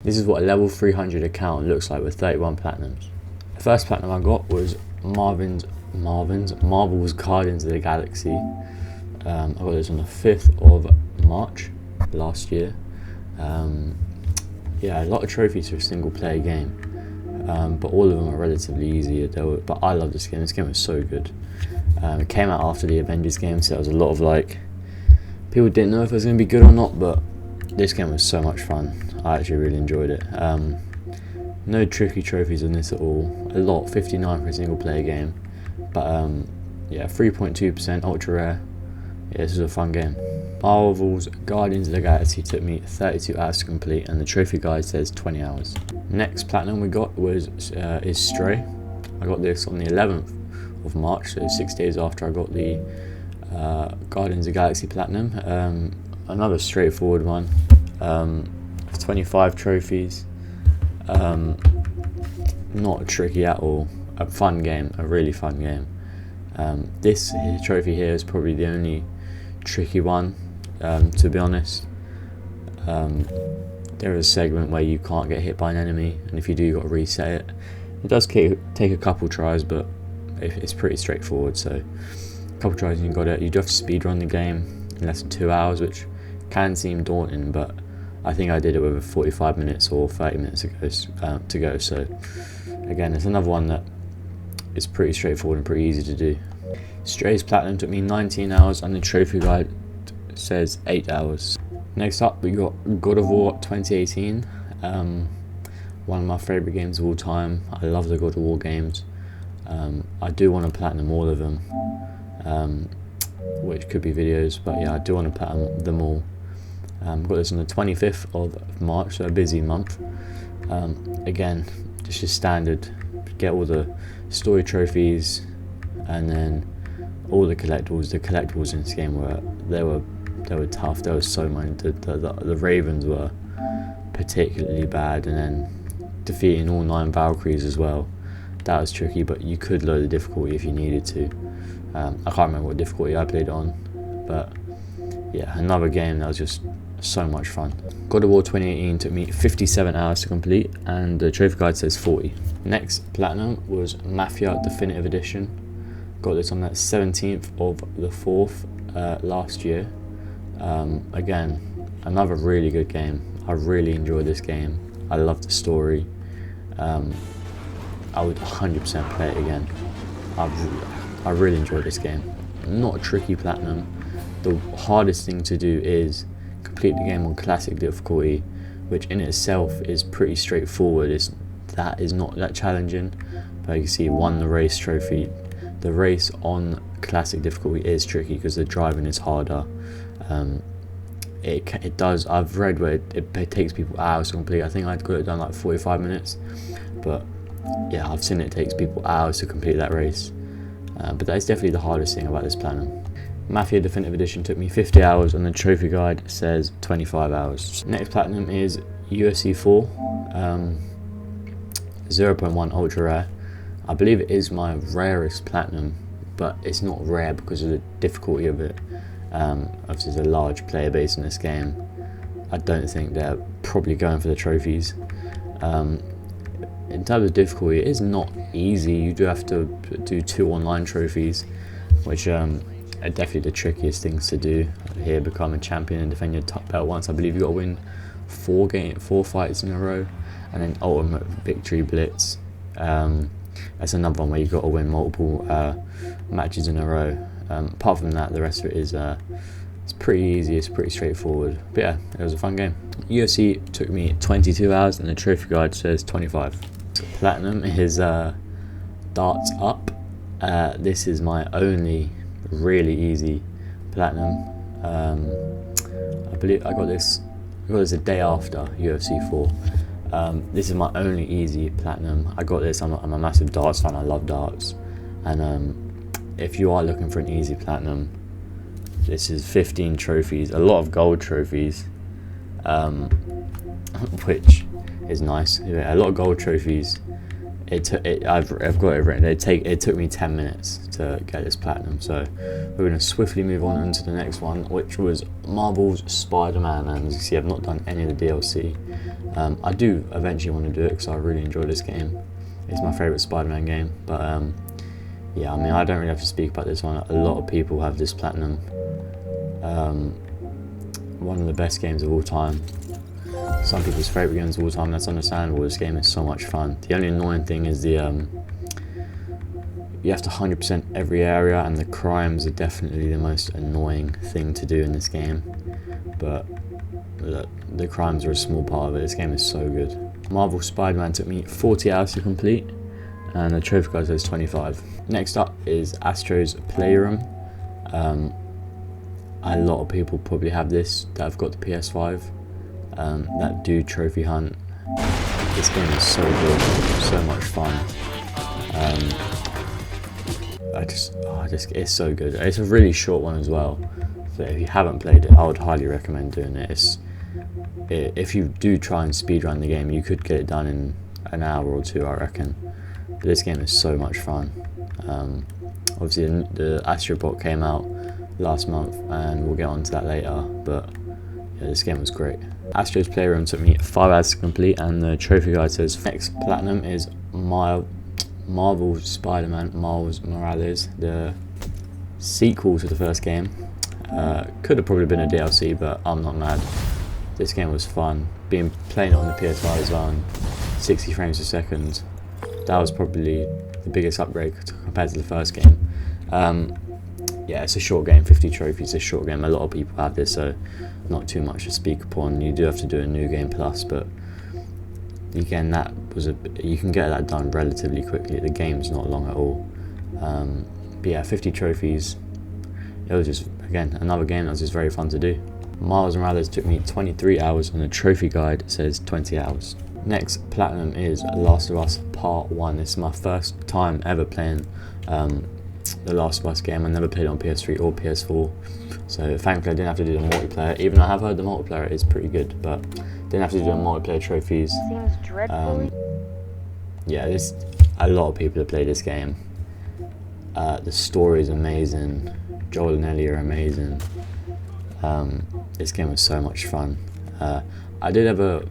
This is what a level 300 account looks like with 31 platinums. The first platinum I got was Marvel's Guardians of the Galaxy. I got this on the 5th of March last year. Yeah, a lot of trophies for a single player game, but all of them are relatively easy. But I love this game. This game was so good. It came out after the Avengers game, so there was a lot of like, people didn't know if it was going to be good or not, but this game was so much fun. I actually really enjoyed it. No tricky trophies on this at all. A lot, 59 for a single player game, but yeah, 3.2% ultra rare. Yeah, this was a fun game. Marvel's Guardians of the Galaxy took me 32 hours to complete, and the trophy guide says 20 hours. Next platinum we got was is Stray. I got this on the 11th of March, so 6 days after I got the Guardians of the Galaxy platinum. Another straightforward one. 25 trophies. Not tricky at all. A fun game, a really fun game. This trophy here is probably the only tricky one, to be honest. There is a segment where you can't get hit by an enemy, and if you do, you've got to reset it. It does take a couple tries, but it's pretty straightforward. So a couple tries and you got it. You do have to speedrun the game in less than 2 hours, which can seem daunting, but I think I did it with 45 minutes or 30 minutes to go. So again, it's another one that is pretty straightforward and pretty easy to do. Stray's platinum took me 19 hours, and the trophy guide says 8 hours. Next up, we got God of War 2018. One of my favourite games of all time. I love the God of War games. I do want to platinum all of them, which could be videos, but yeah, I do want to platinum them all. Got this on the 25th of March, so a busy month. Again, it's just standard. Get all the story trophies, and then all the collectibles. The collectibles in this game were tough. There was so many. The Ravens were particularly bad, and then defeating all 9 Valkyries as well. That was tricky, but you could lower the difficulty if you needed to. I can't remember what difficulty I played on, but yeah, another game that was just so much fun. God of War 2018 took me 57 hours to complete, and the trophy guide says 40. Next platinum was Mafia Definitive Edition. Got this on that 17th of the 4th last year. Again, another really good game. I really enjoyed this game. I love the story. I would 100% play it again. I really enjoyed this game. Not a tricky platinum. The hardest thing to do is complete the game on classic difficulty, which in itself is pretty straightforward. That is not that challenging, but you can see won the race trophy. The race on classic difficulty is tricky because the driving is harder. It does. I've read where it takes people hours to complete. I think I'd got it done like 45 minutes, but yeah, I've seen it takes people hours to complete that race. But that's definitely the hardest thing about this platinum. Mafia Definitive Edition took me 50 hours, and the trophy guide says 25 hours. Next platinum is UFC 4, 0.1 ultra rare. I believe it is my rarest platinum, but it's not rare because of the difficulty of it. Obviously there's a large player base in this game. I don't think they're probably going for the trophies. In terms of difficulty, it is not easy. You do have to do 2 online trophies, which are definitely the trickiest things to do. Here, become a champion and defend your top belt once. I believe you've got to win 4 fights in a row, and then Ultimate Victory Blitz. That's another one where you've got to win multiple matches in a row. Apart from that, the rest of it is it's pretty easy, it's pretty straightforward. But yeah, it was a fun game. UFC took me 22 hours, and the trophy guide says 25. Platinum is Darts Up. This is my only really easy platinum. I believe I got this a day after UFC 4. This is my only easy platinum. I got this. I'm a massive darts fan. I love darts, and if you are looking for an easy platinum, this is 15 trophies, a lot of gold trophies, which is nice. A lot of gold trophies. I've got it written. It took me 10 minutes to get this platinum. So we're going to swiftly move on into the next one, which was Marvel's Spider-Man. And as you can see, I've not done any of the DLC. I do eventually want to do it because I really enjoy this game. It's my favourite Spider-Man game, but yeah, I mean, I don't really have to speak about this one. A lot of people have this platinum. One of the best games of all time. Some people's favourite games of all time. That's understandable. This game is so much fun. The only annoying thing is the you have to 100% every area, and the crimes are definitely the most annoying thing to do in this game. But look, the crimes are a small part of it. This game is so good. Marvel Spider-Man took me 40 hours to complete, and the trophy card says 25. Next up is Astro's Playroom. A lot of people probably have this that have got the PS5 that do trophy hunt. This game is so good, so much fun. It's so good. It's a really short one as well, so if you haven't played it, I would highly recommend doing it. If you do try and speedrun the game, you could get it done in an hour or two, I reckon. But this game is so much fun. Obviously the Astro Bot came out last month, and we'll get onto that later, but yeah, this game was great. Astro's Playroom took me 5 hours to complete, and the trophy guide says next platinum is Marvel Spider-Man Miles Morales, the sequel to the first game. Could have probably been a DLC, but I'm not mad. This game was fun. Playing it on the PS5 as well, 60 frames per second. That was probably the biggest upgrade compared to the first game. Yeah, it's a short game, 50 trophies, a short game. A lot of people have this, so not too much to speak upon. You do have to do a new game plus, but again, you can get that done relatively quickly. The game's not long at all. But yeah, 50 trophies. It was just, again, another game that was just very fun to do. Miles Morales took me 23 hours, and the trophy guide says 20 hours. Next platinum is Last of Us Part 1. This is my first time ever playing the Last of Us game. I never played it on PS3 or PS4, so thankfully I didn't have to do the multiplayer, even though I have heard the multiplayer is pretty good, but didn't have to do the multiplayer trophies. Seems dreadful. Yeah, a lot of people have played this game. The story is amazing. Joel and Ellie are amazing. This game was so much fun. I did have a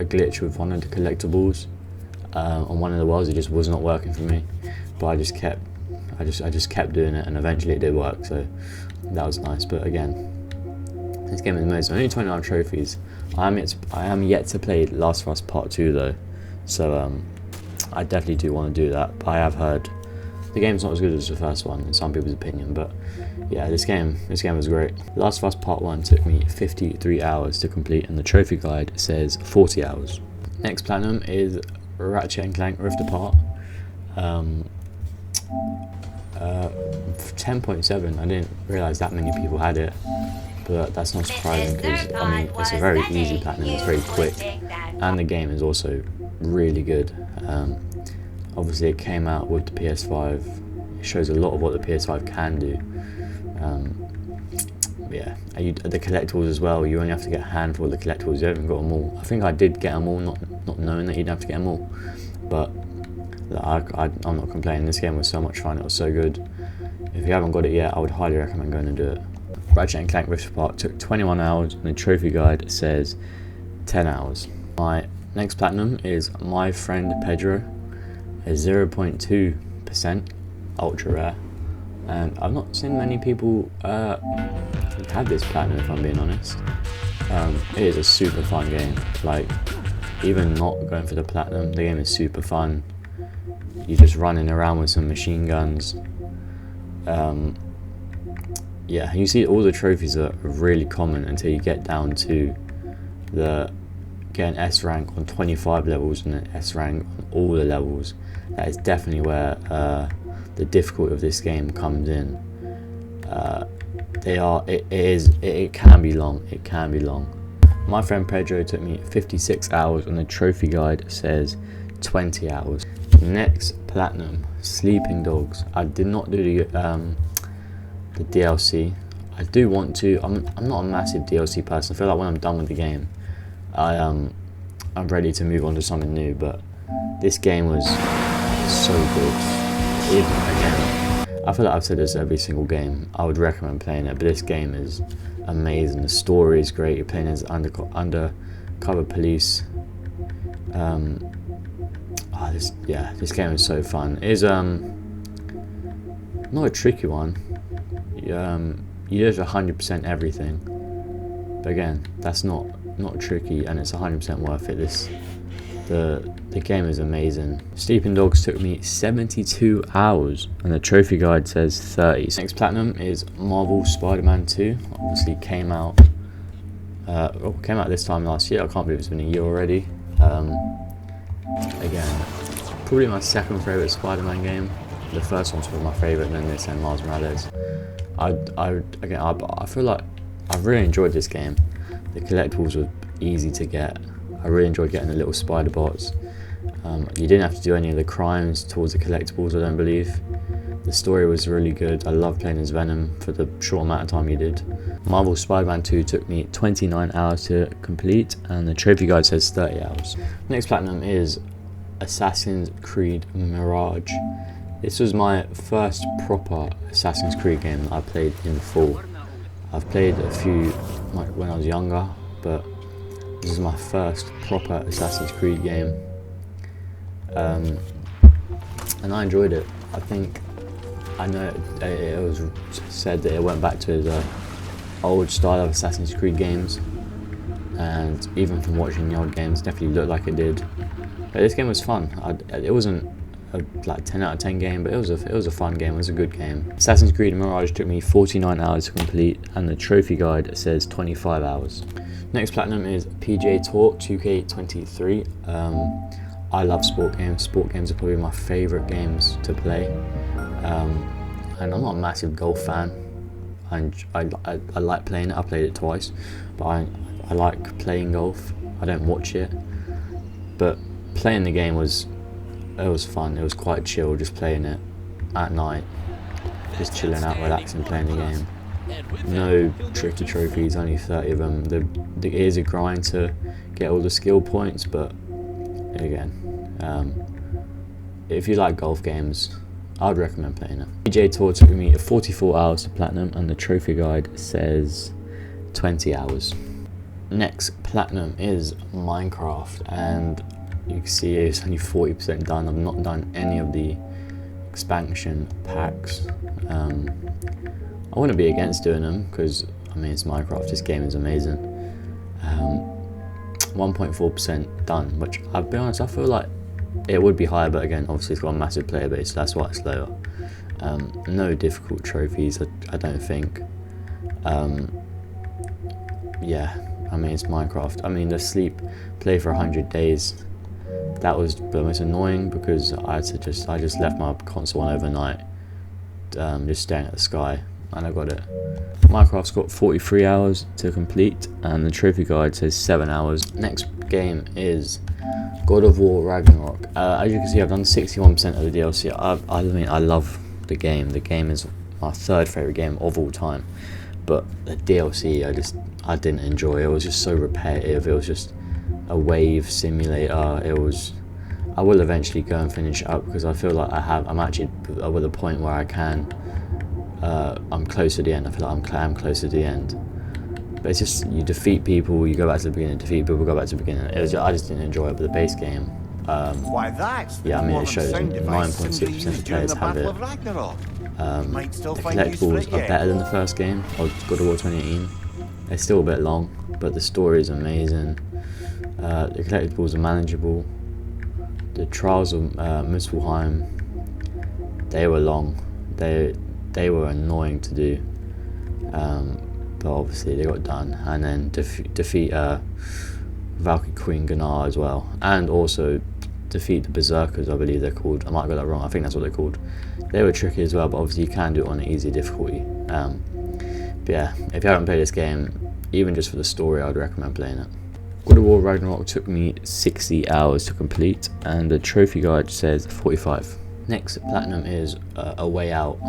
glitch with one of the collectibles on one of the worlds. It just was not working for me, but I just kept doing it, and eventually it did work, so that was nice. But again, this game is amazing. Only 29 trophies. I am yet to play Last of Us Part 2 though, so I definitely do want to do that. But I have heard the game's not as good as the first one in some people's opinion, but yeah, this game was great. Last of Us Part 1 took me 53 hours to complete, and the trophy guide says 40 hours. Next platinum is Ratchet and Clank Rift Apart. 10.7. I didn't realise that many people had it, but that's not surprising because I mean, it's a very easy platinum, it's very quick, and the game is also really good. Obviously it came out with the PS5. It shows a lot of what the PS5 can do. Yeah, the collectibles as well, you only have to get a handful of the collectibles. You haven't got them all. I think I did get them all, not knowing that you'd have to get them all, but I'm not complaining. This game was so much fun, it was so good. If you haven't got it yet, I would highly recommend going and do it. Ratchet and Clank Rift Apart took 21 hours, and the trophy guide says 10 hours. My next platinum is My Friend Pedro, a 0.2% ultra rare, and I've not seen many people have this platinum, if I'm being honest. It is a super fun game. Like, even not going for the platinum, the game is super fun. You're just running around with some machine guns. Yeah, you see all the trophies are really common until you get down to get an S rank on 25 levels and an S rank on all the levels. That is definitely where the difficulty of this game comes in. It can be long. It can be long. My Friend Pedro took me 56 hours, and the trophy guide says 20 hours. Next platinum, Sleeping Dogs. I did not do the DLC. I do want to. I'm not a massive DLC person. I feel like when I'm done with the game, I'm ready to move on to something new. But this game was so good. Even again, I feel like I've said this every single game. I would recommend playing it, but this game is amazing. The story is great. You're playing as undercover police This game is so fun. It is not a tricky one. You do 100% everything, but again, that's not tricky, and it's 100% worth it. The game is amazing. Sleeping Dogs took me 72 hours, and the trophy guide says 30. Next platinum is Marvel Spider-Man 2. Obviously came out this time last year. I can't believe it's been a year already. Again, probably my second favourite Spider-Man game. The first one's probably my favourite, then this and Miles Morales. I feel like I really enjoyed this game. The collectibles were easy to get. I really enjoyed getting the little spider bots. You didn't have to do any of the crimes towards the collectibles, I don't believe. The story was really good. I loved playing as Venom for the short amount of time you did. Marvel Spider-Man 2 took me 29 hours to complete, and the trophy guide says 30 hours. Next platinum is Assassin's Creed Mirage. This was my first proper Assassin's Creed game that I played in full. I've played a few when I was younger, but this is my first proper Assassin's Creed game. And I enjoyed it. I know it was said that it went back to the old style of Assassin's Creed games, and even from watching the old games, definitely looked like it did. But this game was fun. It wasn't a 10 out of 10 game, but it was a fun game. It was a good game. Assassin's Creed Mirage took me 49 hours to complete, and the trophy guide says 25 hours. Next platinum is PGA Tour 2K23. I love sport games. Sport games are probably my favourite games to play. And I'm not a massive golf fan. I like playing it. I played it twice, but I like playing golf. I don't watch it, but playing the game was fun. It was quite chill, just playing it at night, just chilling out, relaxing, playing the game. No tricky trophies, only 30 of them. It is a grind to get all the skill points, but again, if you like golf games, I would recommend playing it. PGA Tour took me 44 hours to platinum, and the trophy guide says 20 hours. Next platinum is Minecraft, and you can see it's only 40% done. I've not done any of the expansion packs. I wouldn't be against doing them, because I mean, it's Minecraft. This game is amazing. 1.4% done, which I'll be honest, I feel like it would be higher, but again, obviously it's got a massive player base, so that's why it's lower. No difficult trophies, I don't think. Yeah, I mean, it's Minecraft. I mean, the sleep play for 100 days. That was the most annoying, because I just left my console on overnight, just staring at the sky, and I got it. Minecraft's got 43 hours to complete, and the trophy guide says 7 hours. Next game is God of War Ragnarok. As you can see, I've done 61% of the DLC. I mean, I love the game. The game is my third favourite game of all time, but the DLC I didn't enjoy. It was just so repetitive. It was just a wave simulator. I will eventually go and finish it up, because I feel like I'm actually at a point where I'm close to the end. I feel like I'm close to the end. But it's just, you defeat people, you go back to the beginning, defeat people, go back to the beginning. I just didn't enjoy it. But the base game, why, that's yeah, I mean, it shows 9.6% of players have it. The collectibles are better than the first game, or God of War 2018. They're still a bit long, but the story is amazing. The collectibles are manageable. The Trials of Muspelheim, they were long. They were annoying to do, but obviously they got done. And then defeat Valkyrie Queen Gunnar as well, and also defeat the Berserkers, I believe they're called. I might have got that wrong. I think that's what they're called. They were tricky as well, but obviously you can do it on an easy difficulty. But yeah, if you haven't played this game, even just for the story, I would recommend playing it. God of War Ragnarok took me 60 hours to complete, and the trophy guide says 45. Next platinum is A Way Out.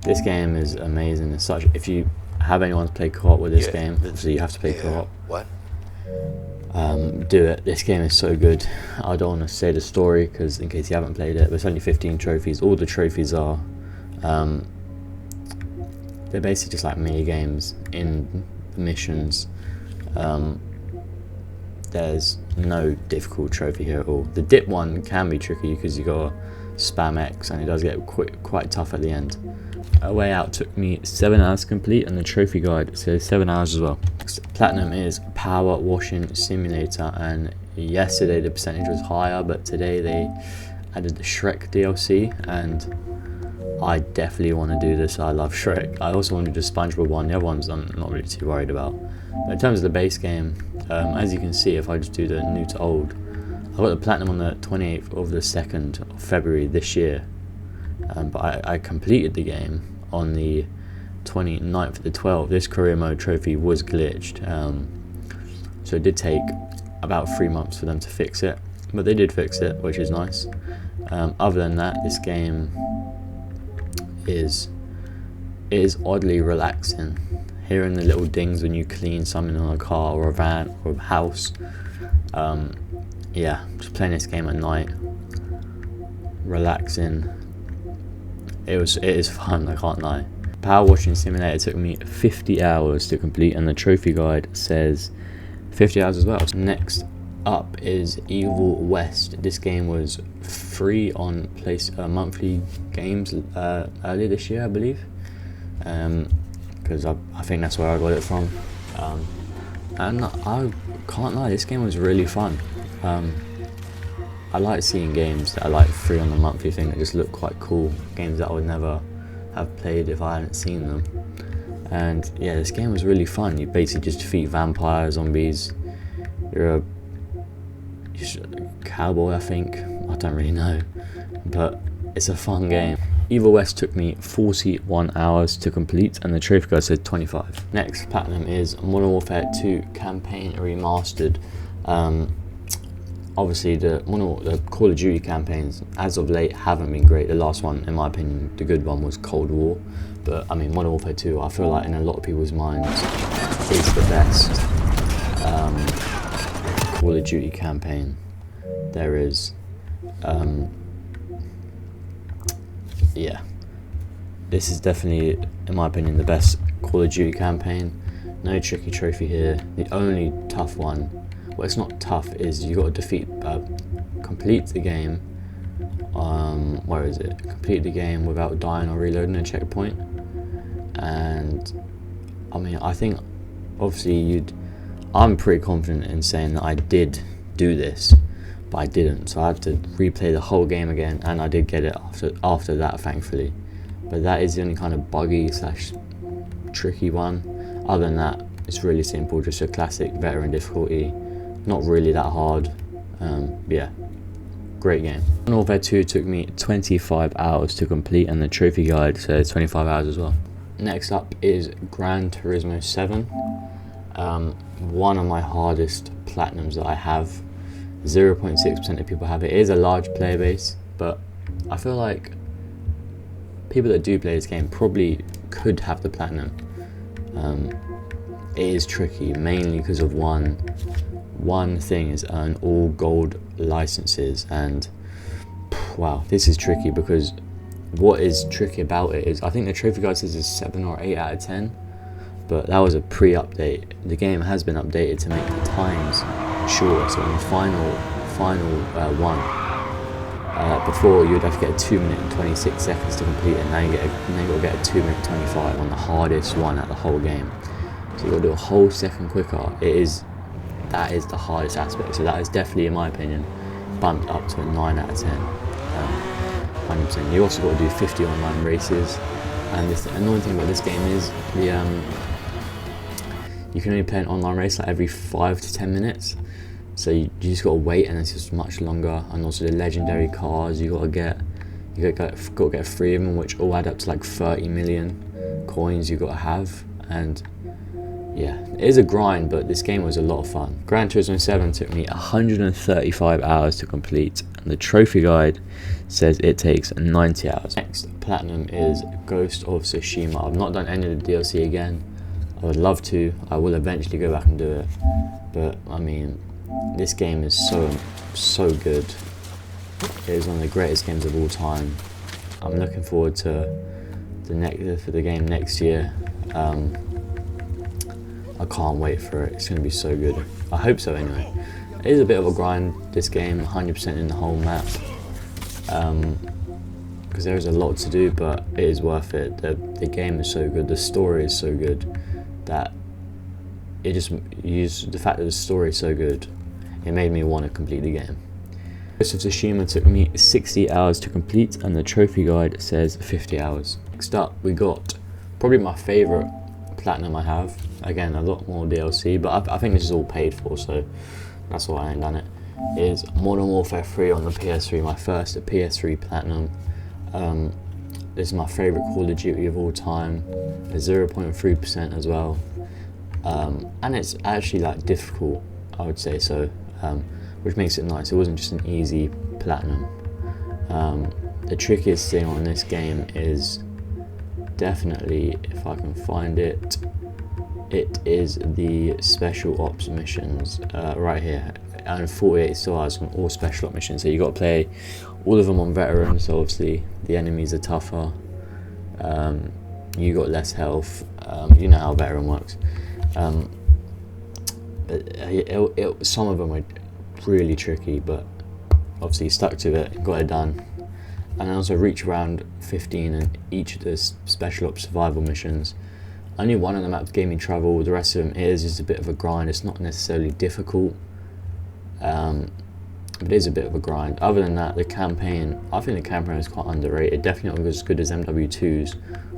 This game is amazing. As such, if you have anyone to play co-op with this game, obviously you have to play co-op. What? Do it. This game is so good. I don't want to say the story, because in case you haven't played it, there's only 15 trophies. All the trophies are they're basically just like mini games in the missions. there's no difficult trophy here at all. The dip one can be tricky because you got to spam X, and it does get quite tough at the end. A way out took me 7 hours to complete, and the trophy guide says 7 hours as well. Platinum is Power Washing Simulator, and yesterday the percentage was higher, but today they added the Shrek DLC, and I definitely want to do this. I love Shrek. I also want to do the SpongeBob one. The other ones I'm not really too worried about. But in terms of the base game, as you can see, if I just do the new to old, I got the Platinum on the 28th of the 2nd of February this year. But I completed the game on the 29th of the 12th. This career mode trophy was glitched, so it did take about 3 months for them to fix it, but they did fix it, which is nice. Other than that, this game is oddly relaxing. Hearing the little dings when you clean something on a car or a van or a house, yeah, just playing this game at night, relaxing. It is fun, I can't lie. Power Washing Simulator took me 50 hours to complete, and the trophy guide says 50 hours as well. Next up is Evil West. This game was free on monthly games earlier this year, I believe, because I think that's where I got it from. And I can't lie, this game was really fun. I like seeing games that are like free on the monthly thing that just look quite cool, games that I would never have played if I hadn't seen them. And yeah, this game was really fun. You basically just defeat vampires, zombies. You're a cowboy, I think. I don't really know, but it's a fun game. Evil West took me 41 hours to complete, and the trophy guide said 25. Next Platinum is Modern Warfare 2 Campaign Remastered. Obviously the Call of Duty campaigns as of late haven't been great. The last one, in my opinion, the good one was Cold War, but I mean Modern Warfare 2, I feel like in a lot of people's minds is the best Call of Duty campaign there is. Yeah, this is definitely, in my opinion, the best Call of Duty campaign. No tricky trophy here. The only tough one, well, it's not tough, is you got to complete the game. Where is it? Complete the game without dying or reloading a checkpoint. And I mean, I think obviously I'm pretty confident in saying that I did do this, but I didn't. So I had to replay the whole game again, and I did get it after that, thankfully. But that is the only kind of buggy / tricky one. Other than that, it's really simple, just a classic veteran difficulty. Not really that hard. Yeah, great game. Modern Warfare 2 took me 25 hours to complete, and the trophy guide says 25 hours as well. Next up is Gran Turismo 7. One of my hardest platinums that I have. 0.6% of people have it. It is a large player base, but I feel like people that do play this game probably could have the platinum. It is tricky, mainly because of one thing is earn all gold licenses, and wow, this is tricky because what is tricky about it is I think the trophy guide says it's 7 or 8 out of 10, but that was a pre-update. The game has been updated to make the times shorter, so in the final one, before you'd have to get a 2 minute and 26 seconds to complete it, and now you got to get a 2 minute 25 on the hardest one at the whole game. So you got to do a whole second quicker. That is the hardest aspect. So that is definitely, in my opinion, bumped up to a 9 out of 10. 100%. You also got to do 50 online races, and the annoying thing about this game is you can only play an online race like every 5 to 10 minutes. So you just got to wait, and it's just much longer. And also the legendary cars, you got to get 3 of them, which all add up to like 30 million coins you got to have. And yeah, it is a grind, but this game was a lot of fun. Gran Turismo 7 took me 135 hours to complete, and the trophy guide says it takes 90 hours. Next platinum is Ghost of Tsushima. I've not done any of the DLC again. I would love to. I will eventually go back and do it. But I mean, this game is so good. It is one of the greatest games of all time. I'm looking forward to the game next year. I can't wait for it. It's going to be so good. I hope so anyway. It is a bit of a grind, this game, 100% in the whole map, because there is a lot to do, but it is worth it. The game is so good, the story is so good, that it just, the fact that the story is so good, it made me want to complete the game. Ghost of Tsushima took me 60 hours to complete, and the trophy guide says 50 hours. Next up, we got probably my favourite platinum I have. Again, a lot more DLC, but I think this is all paid for, so that's why I ain't done it. Is Modern Warfare 3 on the PS3, my first PS3 platinum. This is my favourite Call of Duty of all time. It's 0.3% as well, and it's actually like difficult, I would say so, which makes it nice. It wasn't just an easy platinum. The trickiest thing on this game is definitely, if I can find it, it is the special ops missions right here, and 48 stars on all special ops missions. So you got to play all of them on veteran, so obviously the enemies are tougher, you got less health, you know how veteran works. Some of them were really tricky, but obviously stuck to it, got it done. And I also reach around 15 in each of the special ops survival missions. Only one of the maps gave me trouble, the rest of them is just a bit of a grind. It's not necessarily difficult, but it is a bit of a grind. Other than that, the campaign, I think the campaign is quite underrated. Definitely not as good as MW2's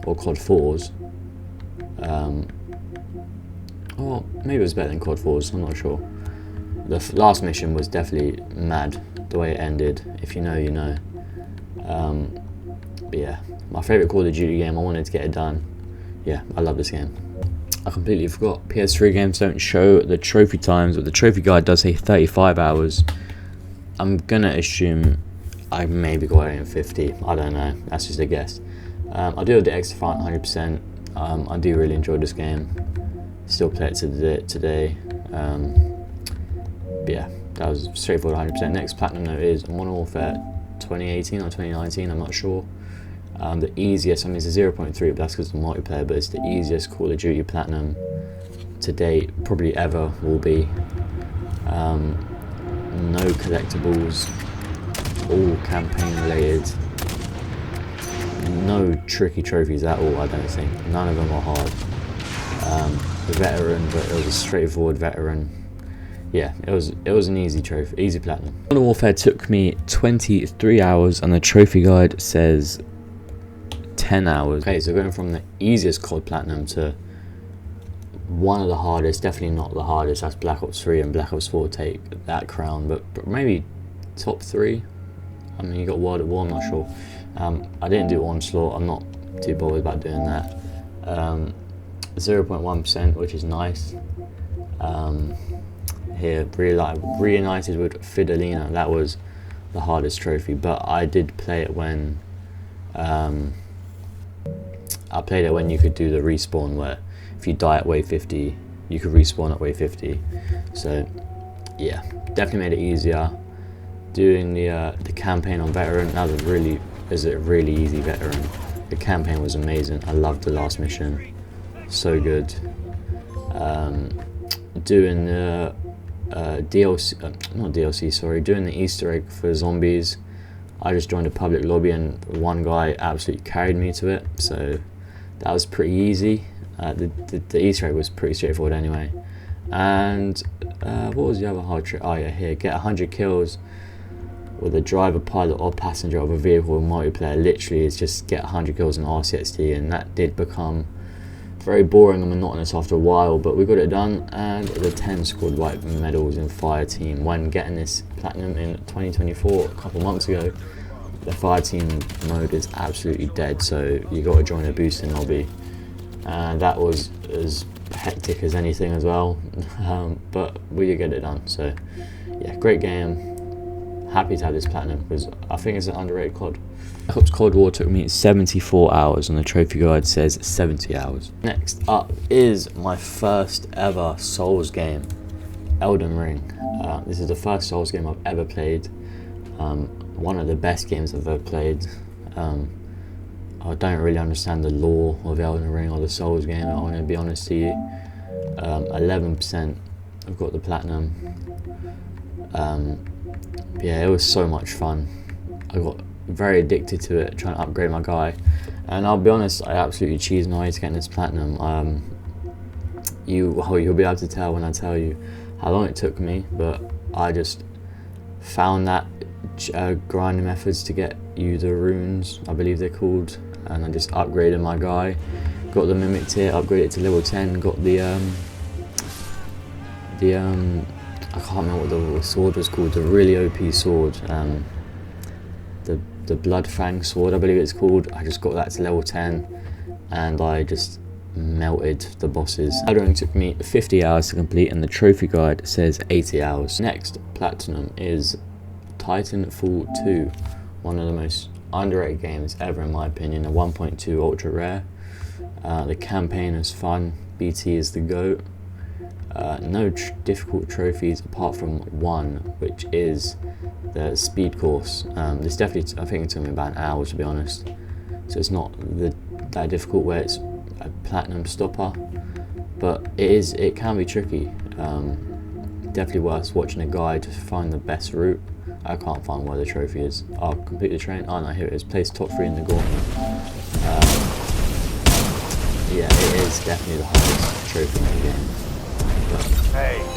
or COD 4's. Or maybe it was better than COD 4's, I'm not sure. The last mission was definitely mad, the way it ended. If you know, you know. But yeah, my favourite Call of Duty game, I wanted to get it done. Yeah, I love this game. I completely forgot, PS3 games don't show the trophy times, but the trophy guide does say 35 hours. I'm gonna assume I maybe got it in 50, I don't know, that's just a guess. I do have the extra fight 100%, I do really enjoy this game, still play it today. But yeah, that was straightforward 100%. Next platinum note is Modern Warfare 2018 or 2019, I'm not sure. The easiest, I mean it's a 0.3, but that's because of the multiplayer, but it's the easiest Call of Duty platinum to date, probably ever will be. No collectibles, all campaign related, no tricky trophies at all, I don't think. None of them are hard. The veteran, but it was a straightforward veteran. Yeah, it was an easy trophy, easy platinum. Modern Warfare took me 23 hours, and the trophy guide says 10 hours. Okay, so going from the easiest COD platinum to one of the hardest, definitely not the hardest, that's Black Ops 3, and Black Ops 4 take that crown, but maybe top 3. I mean, you got World at War, I'm not sure. I didn't do Onslaught, I'm not too bothered about doing that. 0.1%, which is nice. Here, really like reunited with Fidelina, that was the hardest trophy, but I did play it when I played it when you could do the respawn, where if you die at wave 50 you could respawn at wave 50. So yeah, definitely made it easier. Doing the campaign on veteran, that was a really easy veteran. The campaign was amazing, I loved the last mission, so good. Doing the doing the Easter egg for zombies, I just joined a public lobby and one guy absolutely carried me to it, so that was pretty easy. The Easter egg was pretty straightforward anyway. And what was the other hard trick? Oh yeah, here, get 100 kills with a driver, pilot or passenger of a vehicle in multiplayer. Literally it's just get 100 kills in RCXD, and that did become very boring and monotonous after a while, but we got it done. And the 10 scored white medals in fire team. When getting this platinum in 2024, a couple months ago, the fire team mode is absolutely dead, so you got to join a boosting lobby, and that was as hectic as anything as well. But we did get it done, so yeah, great game. Happy to have this platinum because I think it's an underrated COD. Black Ops Cold War took me 74 hours and the trophy guide says 70 hours. Next up is my first ever Souls game, Elden Ring. This is the first Souls game I've ever played. One of the best games I've ever played. I don't really understand the lore of Elden Ring or the Souls game, I want to be honest to you. 11%, I've got the platinum. Yeah, it was so much fun. I got very addicted to it, trying to upgrade my guy, and I'll be honest, I absolutely cheesed my way to getting this platinum. You'll be able to tell when I tell you how long it took me, but I just found that grinding methods to get you the runes, I believe they're called, and I just upgraded my guy, got the mimic tier, upgraded it to level 10, got the I can't remember what the sword was called, the really OP sword, the Blood Fang sword I believe it's called. I just got that to level 10 and I just melted the bosses. Elden Ring took me 50 hours to complete and the trophy guide says 80 hours. Next platinum is Titanfall 2, one of the most underrated games ever in my opinion, a 1.2 ultra rare. The campaign is fun, BT is the GOAT. No difficult trophies apart from one, which is the speed course. This definitely, I think it took me about an hour to be honest, so it's not that difficult where it's a platinum stopper, but it can be tricky. Definitely worth watching a guide to find the best route. I can't find where the trophy is. I'll complete the train. Oh no, here it is. Place top 3 in the gauntlet. Yeah, it is definitely the hardest trophy in the game.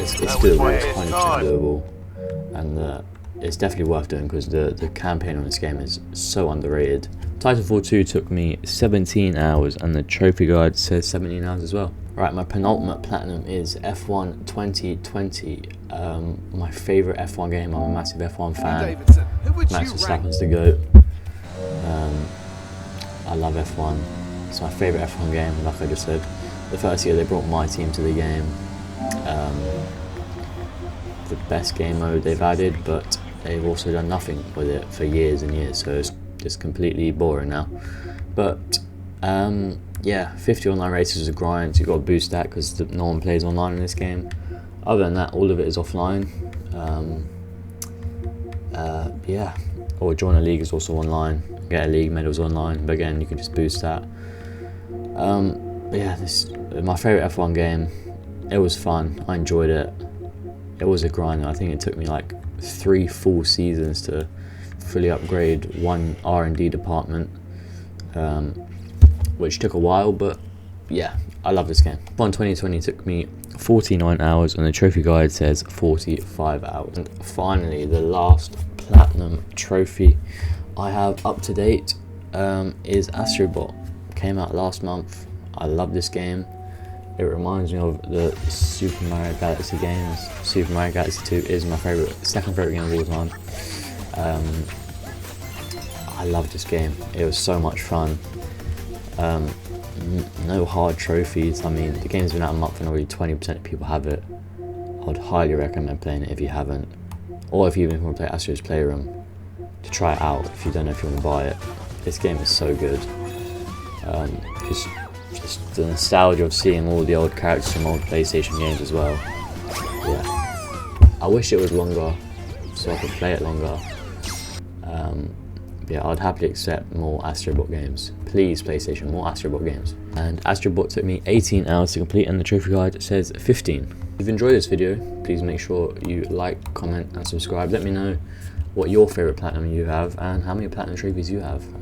It's doable, it's 100% doable, and it's definitely worth doing because the campaign on this game is so underrated. Titanfall 2 took me 17 hours and the trophy guide says 17 hours as well. Right, my penultimate platinum is F1 2020, my favourite F1 game. I'm a massive F1 fan. Max Verstappen's the GOAT. I love F1, it's my favourite F1 game, like I just said. The first year they brought my team to the game. The best game mode they've added, but they've also done nothing with it for years and years, so it's just completely boring now. But yeah, 50 online races is a grind, so you've got to boost that because no one plays online in this game. Other than that, all of it is offline. Yeah, or join a league is also online, get a league medals online, but again you can just boost that. But yeah, this is my favourite F1 game. It was fun, I enjoyed it. It was a grind. I think it took me like 3 full seasons to fully upgrade one R&D department, which took a while, but yeah, I love this game. F1 2020 took me 49 hours and the trophy guide says 45 hours. And finally, the last platinum trophy I have up to date is Astro Bot. Came out last month. I love this game. It reminds me of the Super Mario Galaxy games. Super Mario Galaxy 2 is my second favourite game of all time. I love this game. It was so much fun. No hard trophies. I mean, the game's been out a month and already 20% of people have it. I would highly recommend playing it if you haven't. Or if you even want to play Astro's Playroom, to try it out if you don't know if you want to buy it. This game is so good. Just the nostalgia of seeing all the old characters from old PlayStation games as well. Yeah, I wish it was longer so I could play it longer. Yeah, I'd happily accept more Astro Bot games. Please, PlayStation, more Astro Bot games. And Astro Bot took me 18 hours to complete and the trophy guide says 15. If you've enjoyed this video, please make sure you like, comment and subscribe. Let me know what your favourite platinum you have and how many platinum trophies you have.